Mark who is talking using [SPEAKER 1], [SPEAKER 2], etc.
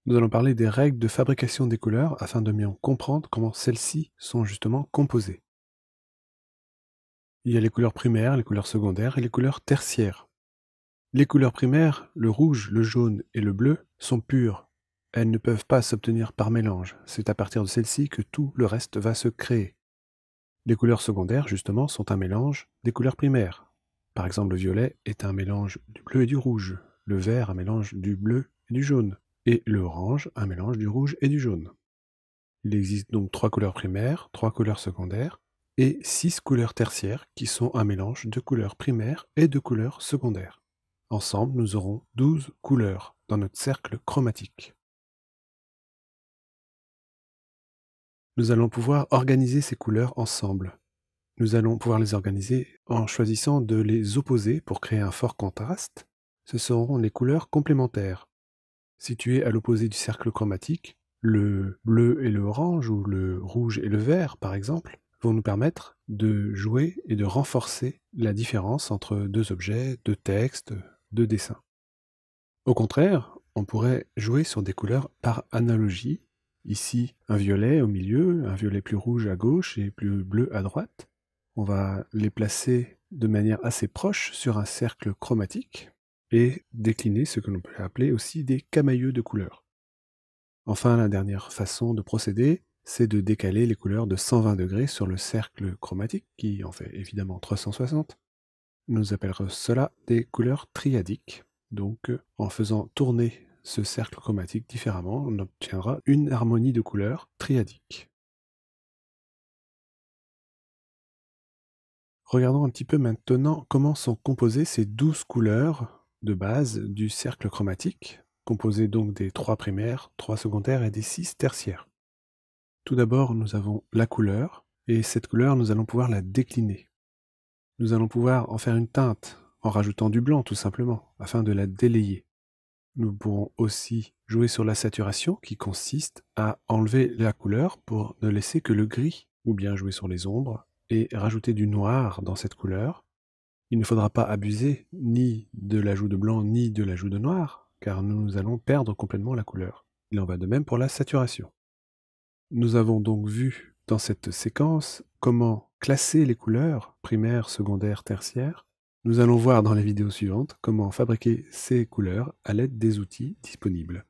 [SPEAKER 1] Nous allons parler des règles de fabrication des couleurs afin de mieux comprendre comment celles-ci sont justement composées. Il y a les couleurs primaires, les couleurs secondaires et les couleurs tertiaires. Les couleurs primaires, le rouge, le jaune et le bleu, sont pures. Elles ne peuvent pas s'obtenir par mélange. C'est à partir de celles-ci que tout le reste va se créer. Les couleurs secondaires, justement, sont un mélange des couleurs primaires. Par exemple, le violet est un mélange du bleu et du rouge, le vert un mélange du bleu et du jaune, et l'orange un mélange du rouge et du jaune. Il existe donc 3 couleurs primaires, 3 couleurs secondaires et 6 couleurs tertiaires qui sont un mélange de couleurs primaires et de couleurs secondaires. Ensemble, nous aurons 12 couleurs dans notre cercle chromatique. Nous allons pouvoir organiser ces couleurs ensemble. Nous allons pouvoir les organiser en choisissant de les opposer pour créer un fort contraste. Ce seront les couleurs complémentaires. Situées à l'opposé du cercle chromatique, le bleu et le orange, ou le rouge et le vert par exemple, vont nous permettre de jouer et de renforcer la différence entre deux objets, deux textes, deux dessins. Au contraire, on pourrait jouer sur des couleurs par analogie. Ici, un violet au milieu, un violet plus rouge à gauche et plus bleu à droite. On va les placer de manière assez proche sur un cercle chromatique et décliner ce que l'on peut appeler aussi des camailleux de couleurs. Enfin, la dernière façon de procéder, c'est de décaler les couleurs de 120 degrés sur le cercle chromatique, qui en fait évidemment 360. Nous appellerons cela des couleurs triadiques. Donc, en faisant tourner ce cercle chromatique différemment, on obtiendra une harmonie de couleurs triadique. Regardons un petit peu maintenant comment sont composées ces 12 couleurs de base du cercle chromatique, composées donc des 3 primaires, 3 secondaires et des 6 tertiaires. Tout d'abord, nous avons la couleur, et cette couleur, nous allons pouvoir la décliner. Nous allons pouvoir en faire une teinte, en rajoutant du blanc tout simplement, afin de la délayer. Nous pourrons aussi jouer sur la saturation, qui consiste à enlever la couleur pour ne laisser que le gris, ou bien jouer sur les ombres, et rajouter du noir dans cette couleur. Il ne faudra pas abuser ni de l'ajout de blanc ni de l'ajout de noir, car nous allons perdre complètement la couleur. Il en va de même pour la saturation. Nous avons donc vu dans cette séquence comment classer les couleurs, primaires, secondaires, tertiaires. Nous allons voir dans les vidéos suivantes comment fabriquer ces couleurs à l'aide des outils disponibles.